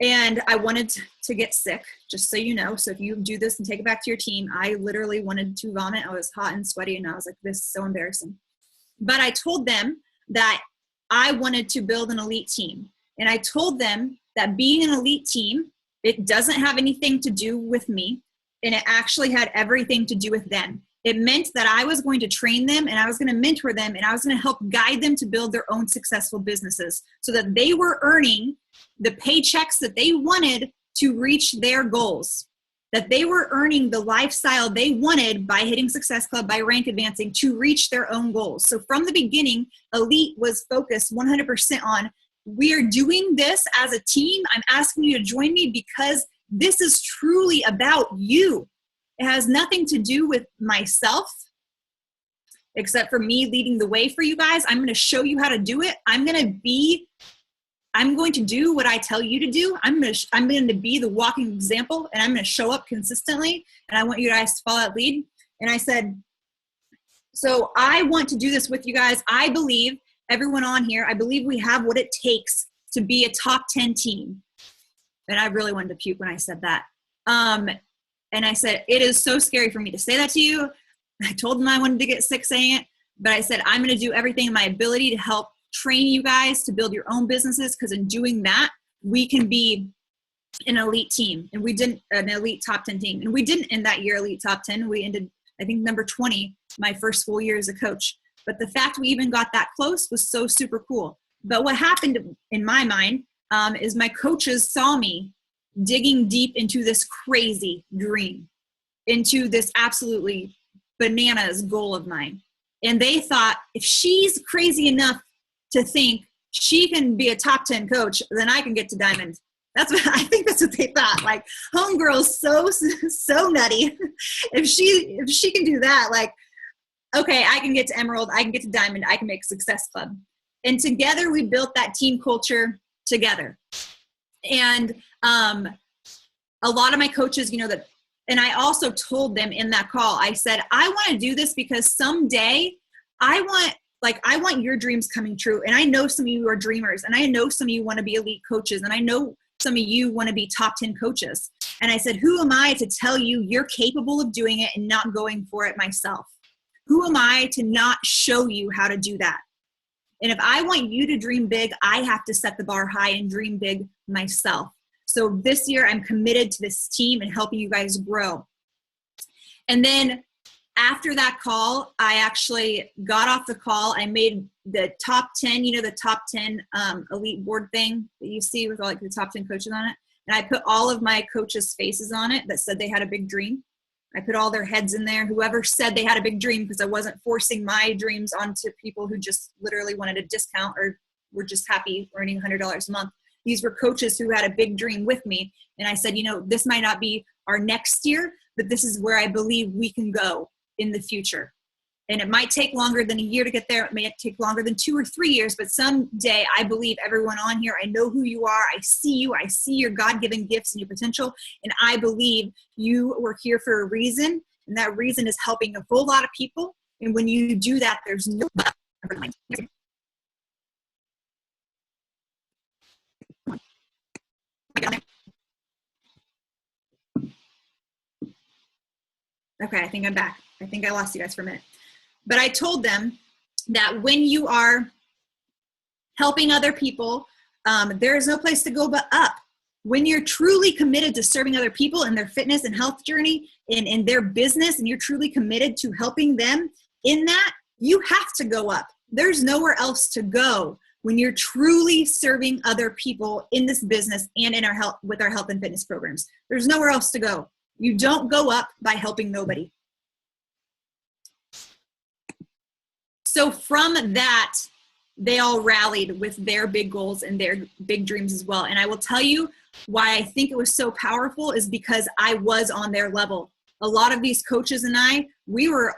And I wanted to get sick, just so you know. So if you do this and take it back to your team, I literally wanted to vomit. I was hot and sweaty, and I was like, this is so embarrassing. But I told them that I wanted to build an elite team. And I told them that being an elite team, it doesn't have anything to do with me, and it actually had everything to do with them. It meant that I was going to train them, and I was going to mentor them, and I was going to help guide them to build their own successful businesses so that they were earning the paychecks that they wanted to reach their goals, that they were earning the lifestyle they wanted by hitting Success Club, by rank advancing to reach their own goals. So from the beginning, Elite was focused 100% on, we are doing this as a team. I'm asking you to join me because this is truly about you. It has nothing to do with myself, except for me leading the way for you guys. I'm going to show you how to do it. I'm going to do what I tell you to do. I'm going to be the walking example, and I'm going to show up consistently. And I want you guys to follow that lead. And I said, so I want to do this with you guys. I believe everyone on here, I believe we have what it takes to be a top 10 team. And I really wanted to puke when I said that. And I said, it is so scary for me to say that to you. I told them I wanted to get sick saying it, but I said, I'm going to do everything in my ability to help train you guys to build your own businesses, because in doing that, we can be an elite team. And we didn't, an elite top 10 team. And we didn't end that year elite top 10. We ended, I think, number 20, my first full year as a coach. But the fact we even got that close was so super cool. But what happened in my mind is my coaches saw me digging deep into this crazy dream, into this absolutely bananas goal of mine. And they thought, if she's crazy enough to think she can be a top 10 coach, then I can get to diamond. That's what I think. That's what they thought. Like, homegirl's so nutty. If she can do that, like, okay, I can get to emerald, I can get to diamond, I can make Success Club. And together we built that team culture together. And a lot of my coaches, you know, that, and I also told them in that call, I said, I want to do this because someday I want your dreams coming true. And I know some of you are dreamers, and I know some of you want to be elite coaches, and I know some of you want to be top 10 coaches. And I said, who am I to tell you you're capable of doing it and not going for it myself? Who am I to not show you how to do that? And if I want you to dream big, I have to set the bar high and dream big myself. So this year I'm committed to this team and helping you guys grow. And then after that call, I actually got off the call. I made the top 10, you know, the top 10 elite board thing that you see with all like the top 10 coaches on it. And I put all of my coaches' faces on it that said they had a big dream. I put all their heads in there, whoever said they had a big dream, because I wasn't forcing my dreams onto people who just literally wanted a discount or were just happy earning $100 a month. These were coaches who had a big dream with me. And I said, you know, this might not be our next year, but this is where I believe we can go in the future. And it might take longer than a year to get there. It may take longer than 2 or 3 years, but someday I believe everyone on here, I know who you are. I see you. I see your God-given gifts and your potential. And I believe you were here for a reason. And that reason is helping a whole lot of people. And when you do that, there's no... Okay, I think I'm back. I think I lost you guys for a minute. But I told them that when you are helping other people, there is no place to go but up. When you're truly committed to serving other people in their fitness and health journey, in their business, and you're truly committed to helping them in that, you have to go up. There's nowhere else to go when you're truly serving other people in this business and in our health, with our health and fitness programs. There's nowhere else to go. You don't go up by helping nobody. So from that, they all rallied with their big goals and their big dreams as well. And I will tell you why I think it was so powerful is because I was on their level. A lot of these coaches and I, we were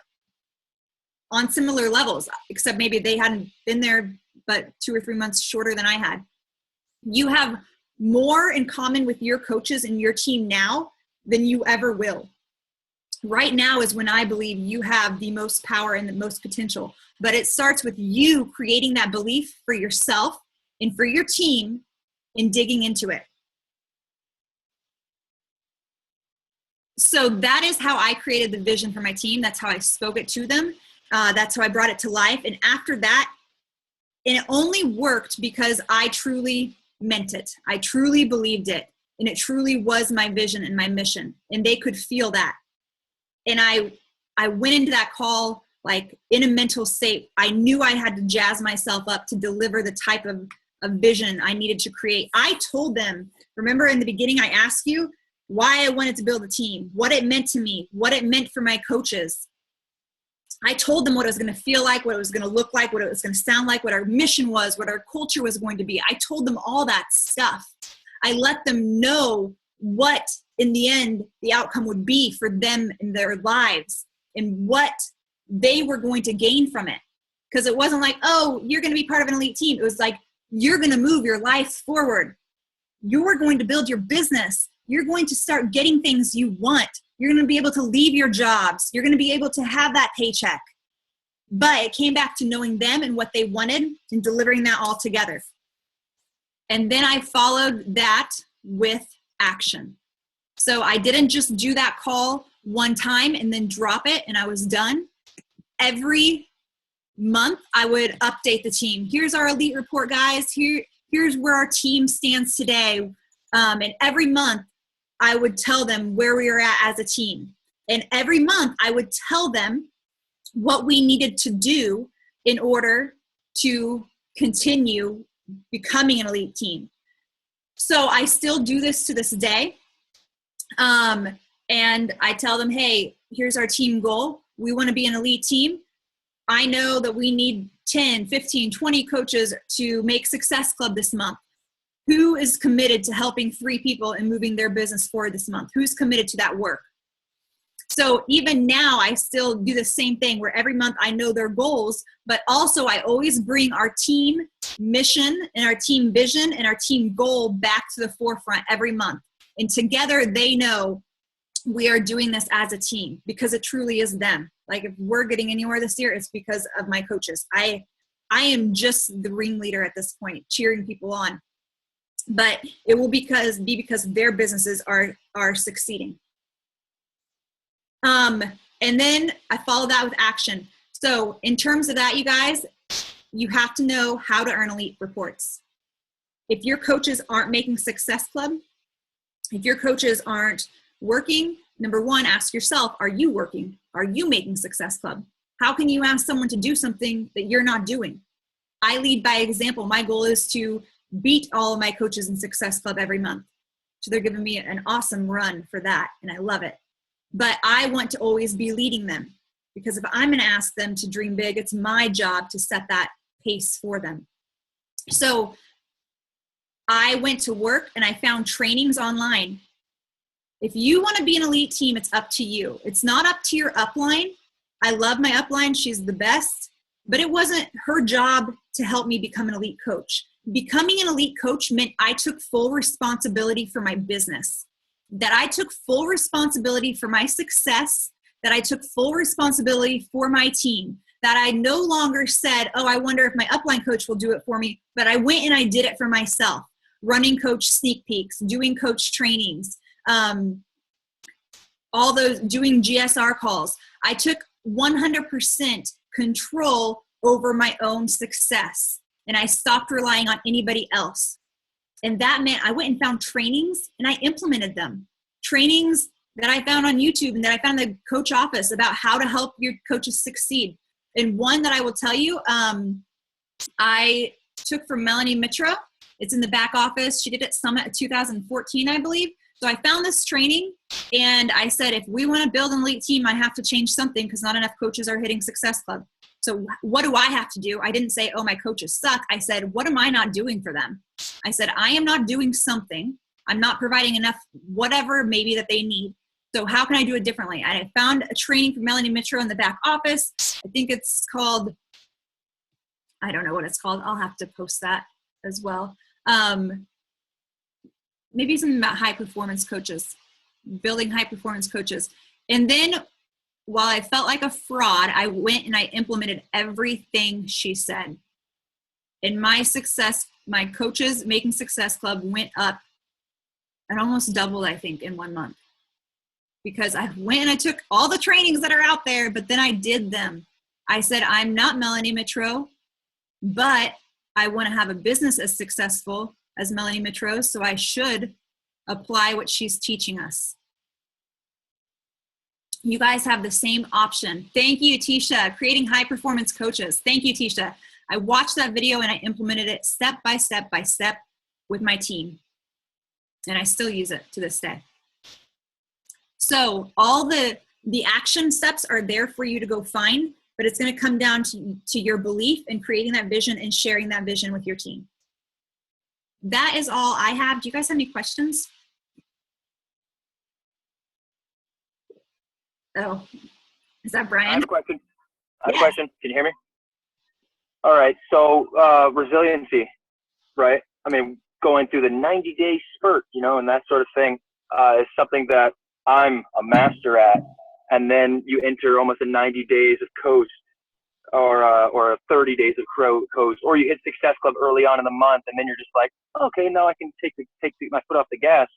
on similar levels, except maybe they hadn't been there but 2 or 3 months shorter than I had. You have more in common with your coaches and your team now than you ever will. Right now is when I believe you have the most power and the most potential. But it starts with you creating that belief for yourself and for your team and digging into it. So that is how I created the vision for my team. That's how I spoke it to them. That's how I brought it to life. And after that, and it only worked because I truly meant it. I truly believed it. And it truly was my vision and my mission. And they could feel that. And I went into that call like in a mental state. I knew I had to jazz myself up to deliver the type of vision I needed to create. I told them, remember in the beginning I asked you why I wanted to build a team, what it meant to me, what it meant for my coaches. I told them what it was going to feel like, what it was going to look like, what it was going to sound like, what our mission was, what our culture was going to be. I told them all that stuff. I let them know what, in the end, the outcome would be for them in their lives and what they were going to gain from it. Because it wasn't like, oh, you're going to be part of an elite team. It was like, you're going to move your life forward. You're going to build your business. You're going to start getting things you want. You're going to be able to leave your jobs. You're going to be able to have that paycheck. But it came back to knowing them and what they wanted and delivering that all together. And then I followed that with action. So I didn't just do that call one time and then drop it and I was done. Every month I would update the team. Here's our elite report, guys. Here's where our team stands today. And every month I would tell them where we are at as a team. And every month I would tell them what we needed to do in order to continue becoming an elite team. So I still do this to this day. And I tell them, hey, here's our team goal. We want to be an elite team. I know that we need 10, 15, 20 coaches to make Success Club this month. Who is committed to helping 3 people and moving their business forward this month? Who's committed to that work? So even now, I still do the same thing where every month I know their goals, but also I always bring our team mission and our team vision and our team goal back to the forefront every month. And together they know we are doing this as a team because it truly is them. Like if we're getting anywhere this year, it's because of my coaches. I am just the ringleader at this point, cheering people on. But it will be because their businesses are succeeding. And then I follow that with action. So in terms of that, you guys, you have to know how to earn elite reports. If your coaches aren't making Success Club, if your coaches aren't working, number one, ask yourself, are you working? Are you making Success Club? How can you ask someone to do something that you're not doing? I lead by example. My goal is to beat all of my coaches in Success Club every month. So they're giving me an awesome run for that, and I love it. But I want to always be leading them because if I'm going to ask them to dream big, it's my job to set that pace for them. So I went to work and I found trainings online. If you want to be an elite team, it's up to you. It's not up to your upline. I love my upline. She's the best, but it wasn't her job to help me become an elite coach. Becoming an elite coach meant I took full responsibility for my business, that I took full responsibility for my success, that I took full responsibility for my team, that I no longer said, oh, I wonder if my upline coach will do it for me, but I went and I did it for myself, running coach sneak peeks, doing coach trainings, all those, doing GSR calls. I took 100% control over my own success, and I stopped relying on anybody else. And that meant I went and found trainings and I implemented them. Trainings that I found on YouTube and that I found in the coach office about how to help your coaches succeed. And one that I will tell you, I took from Melanie Mitra. It's in the back office. She did it Summit 2014, I believe. So I found this training and I said, if we want to build an elite team, I have to change something because not enough coaches are hitting Success Club. So what do I have to do? I didn't say, oh, my coaches suck. I said, what am I not doing for them? I said, I am not doing something. I'm not providing enough, whatever maybe that they need. So how can I do it differently? I found a training from Melanie Mitro in the back office. I think it's called, I don't know what it's called. I'll have to post that as well. Maybe something about high performance coaches, building high performance coaches. And then while I felt like a fraud, I went and I implemented everything she said. And my success, my coaches making Success Club went up and almost doubled, I think, in 1 month. Because I went and I took all the trainings that are out there, but then I did them. I said, I'm not Melanie Mitro, but I want to have a business as successful as Melanie Mitro, so I should apply what she's teaching us. You guys have the same option. Thank you, Tisha, creating high performance coaches. Thank you, Tisha. I watched that video and I implemented it step by step by step with my team. And I still use it to this day. So all the action steps are there for you to go find, but it's going to come down to your belief in creating that vision and sharing that vision with your team. That is all I have. Do you guys have any questions? Oh, is that Brian? I have a question. I have a question. Can you hear me? All right. So resiliency, right? I mean, going through the 90-day spurt, you know, and that sort of thing is something that I'm a master at. And then you enter almost a 90 days of coast or 30 days of coast, or you hit Success Club early on in the month, and then you're just like, okay, now I can take my foot off the gas.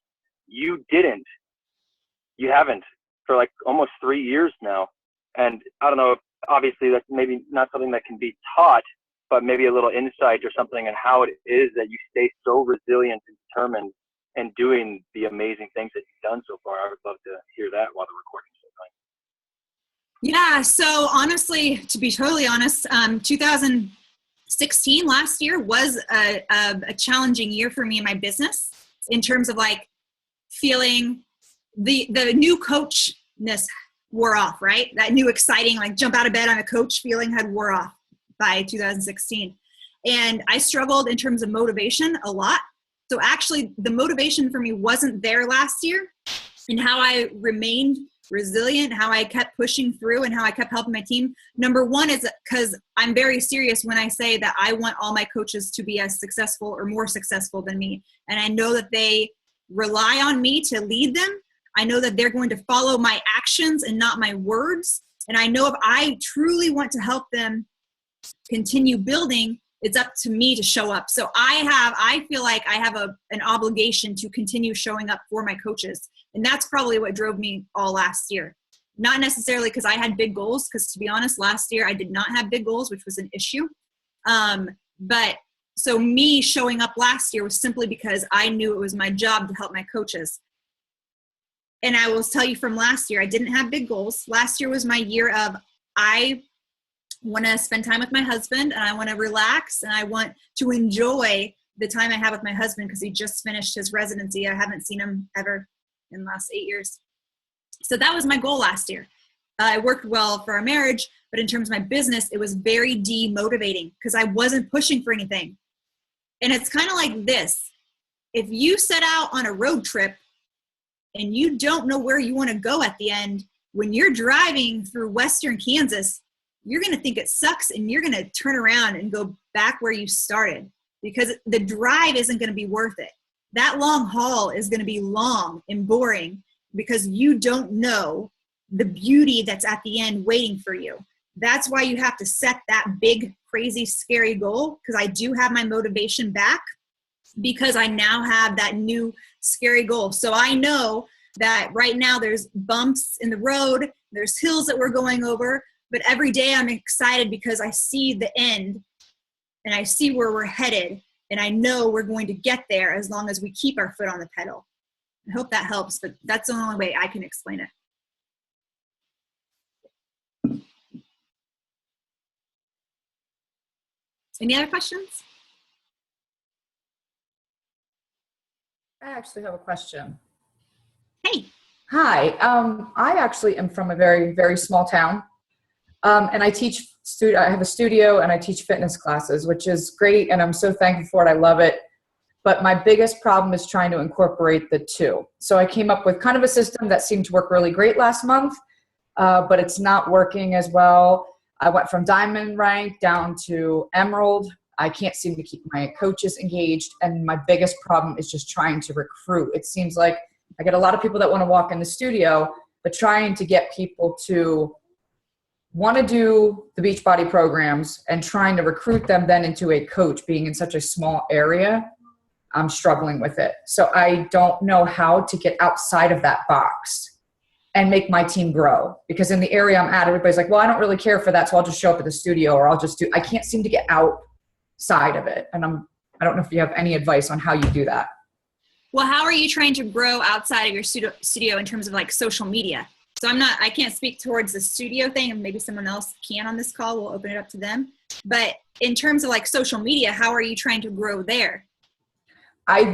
You didn't. You haven't for like almost 3 years now. And I don't know if obviously that's maybe not something that can be taught, but maybe a little insight or something on how it is that you stay so resilient and determined and doing the amazing things that you've done so far. I would love to hear that while the recording's still going. Yeah, so honestly, to be totally honest, 2016, last year, was a challenging year for me in my business in terms of like feeling the new coachness wore off, right? That new exciting, like jump out of bed on a coach feeling had wore off by 2016. And I struggled in terms of motivation a lot. So actually the motivation for me wasn't there last year, and how I remained resilient, how I kept pushing through, and how I kept helping my team. Number one is because I'm very serious when I say that I want all my coaches to be as successful or more successful than me. And I know that they rely on me to lead them. I know that they're going to follow my actions and not my words. And I know if I truly want to help them continue building, it's up to me to show up. So I feel like I have an obligation to continue showing up for my coaches. And that's probably what drove me all last year. Not necessarily because I had big goals, because to be honest, last year I did not have big goals, which was an issue. But so me showing up last year was simply because I knew it was my job to help my coaches. And I will tell you from last year, I didn't have big goals. Last year was my year of, I want to spend time with my husband, and I want to relax, and I want to enjoy the time I have with my husband because he just finished his residency. I haven't seen him ever in the last 8 years. So that was my goal last year. It worked well for our marriage, but in terms of my business, it was very demotivating because I wasn't pushing for anything. And it's kind of like this. If you set out on a road trip and you don't know where you want to go at the end, when you're driving through Western Kansas, you're going to think it sucks, and you're going to turn around and go back where you started because the drive isn't going to be worth it. That long haul is going to be long and boring because you don't know the beauty that's at the end waiting for you. That's why you have to set that big, crazy, scary goal, because I do have my motivation back because I now have that new scary goal. So I know that right now there's bumps in the road, there's hills that we're going over, but every day I'm excited because I see the end and I see where we're headed, and I know we're going to get there as long as we keep our foot on the pedal. I hope that helps, but that's the only way I can explain it. Any other questions? I actually have a question. Hey. Hi, I actually am from a very, very small town. And I I have a studio and I teach fitness classes, which is great. And I'm so thankful for it. I love it. But my biggest problem is trying to incorporate the two. So I came up with kind of a system that seemed to work really great last month, but it's not working as well. I went from diamond rank down to emerald. I can't seem to keep my coaches engaged. And my biggest problem is just trying to recruit. It seems like I get a lot of people that want to walk in the studio, but trying to get people to want to do the Beachbody programs and trying to recruit them then into a coach, being in such a small area, I'm struggling with it. So I don't know how to get outside of that box and make my team grow, because in the area I'm at, everybody's like, well, I don't really care for that, so I'll just show up at the studio, or I can't seem to get outside of it. And I don't know if you have any advice on how you do that. Well, how are you trying to grow outside of your studio in terms of like social media? So I can't speak towards the studio thing, and maybe someone else can on this call. We'll open it up to them. But in terms of like social media, how are you trying to grow there?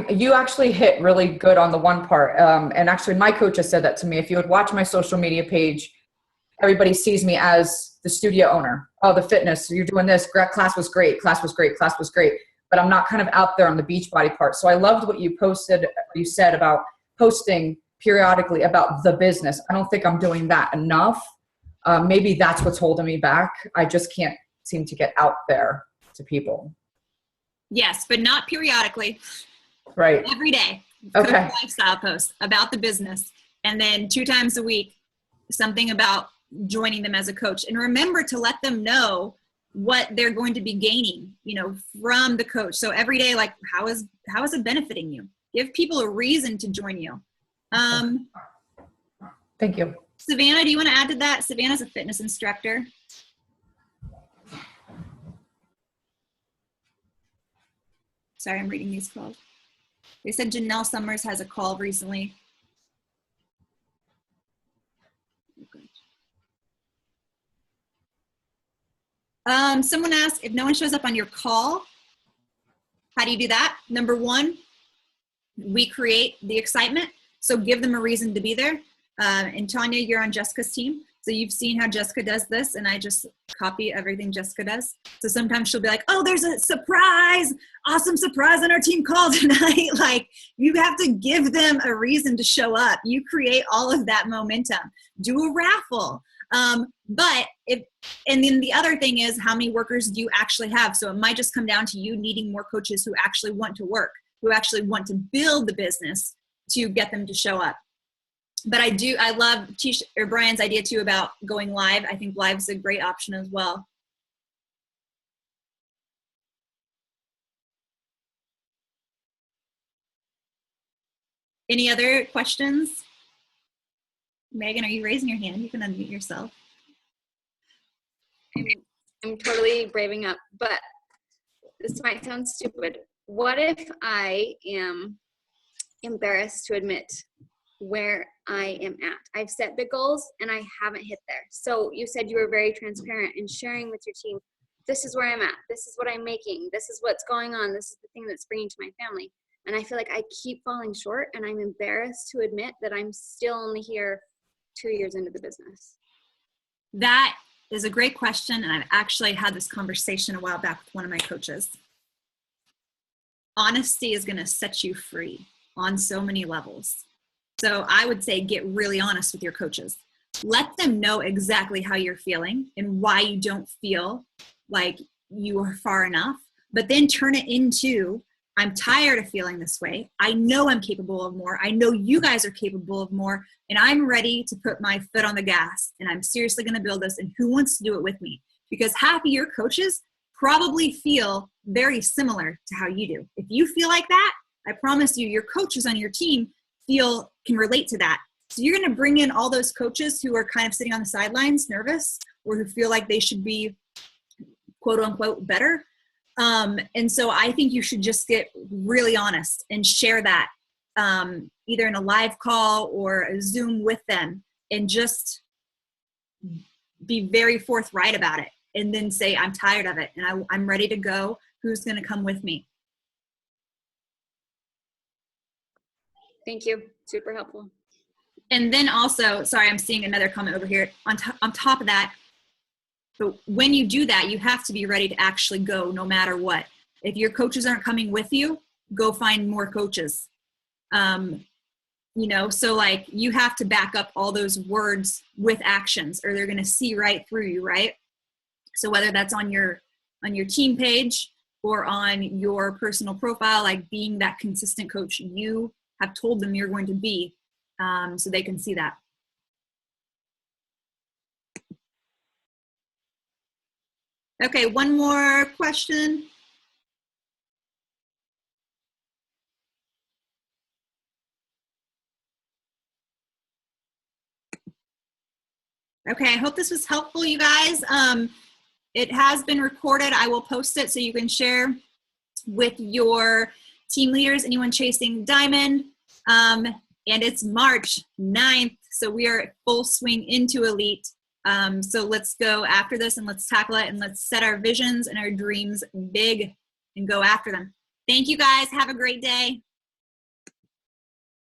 You actually hit really good on the one part. And actually my coach has said that to me. If you would watch my social media page, everybody sees me as the studio owner. Oh, the fitness, you're doing this. Class was great. Class was great. Class was great. But I'm not kind of out there on the Beachbody part. So I loved what you said about posting periodically about the business. I don't think I'm doing that enough. Maybe that's what's holding me back. I just can't seem to get out there to people. Yes, but not periodically. Right. Every day. Okay. Coach lifestyle post about the business. And then 2 times a week, something about joining them as a coach. And remember to let them know what they're going to be gaining, from the coach. So every day, like, how is it benefiting you? Give people a reason to join you. Thank you. Savannah, do you want to add to that? Savannah's a fitness instructor. Sorry, I'm reading these calls. They said Janelle Summers has a call recently. Someone asked, if no one shows up on your call, how do you do that? Number 1, we create the excitement. So give them a reason to be there. And Tanya, you're on Jessica's team. So you've seen how Jessica does this, and I just copy everything Jessica does. So sometimes she'll be like, oh, there's a surprise, awesome surprise on our team call tonight. Like, you have to give them a reason to show up. You create all of that momentum. Do a raffle. And then the other thing is, how many workers do you actually have? So it might just come down to you needing more coaches who actually want to work, who actually want to build the business to get them to show up. But I love Brian's idea too about going live. I think live's a great option as well. Any other questions? Megan, are you raising your hand? You can unmute yourself. I'm totally braving up, but this might sound stupid. What if I am embarrassed to admit where I am at? I've set big goals and I haven't hit there. So you said you were very transparent in sharing with your team, this is where I'm at, this is what I'm making, this is what's going on, this is the thing that's bringing to my family. And I feel like I keep falling short, and I'm embarrassed to admit that I'm still only here 2 years into the business. That is a great question, and I've actually had this conversation a while back with one of my coaches. Honesty is going to set you free on so many levels. So I would say get really honest with your coaches. Let them know exactly how you're feeling and why you don't feel like you are far enough, but then turn it into, I'm tired of feeling this way. I know I'm capable of more. I know you guys are capable of more, and I'm ready to put my foot on the gas, and I'm seriously going to build this, and who wants to do it with me? Because half of your coaches probably feel very similar to how you do. If you feel like that, I promise you, your coaches on your team can relate to that. So you're going to bring in all those coaches who are kind of sitting on the sidelines, nervous, or who feel like they should be quote unquote better. And so I think you should just get really honest and share that either in a live call or a Zoom with them, and just be very forthright about it. And then say, I'm tired of it and I'm ready to go. Who's going to come with me? Thank you. Super helpful. And then also, sorry, I'm seeing another comment over here. On top of that, but when you do that, you have to be ready to actually go no matter what. If your coaches aren't coming with you, go find more coaches. So like you have to back up all those words with actions, or they're going to see right through you, right? So whether that's on your team page or on your personal profile, like being that consistent coach you have told them you're going to be, so they can see that. Okay, one more question. Okay, I hope this was helpful, you guys. It has been recorded. I will post it so you can share with your team leaders, anyone chasing Diamond. And it's March 9th, so we are at full swing into Elite. So let's go after this, and let's tackle it, and let's set our visions and our dreams big and go after them. Thank you guys. Have a great day.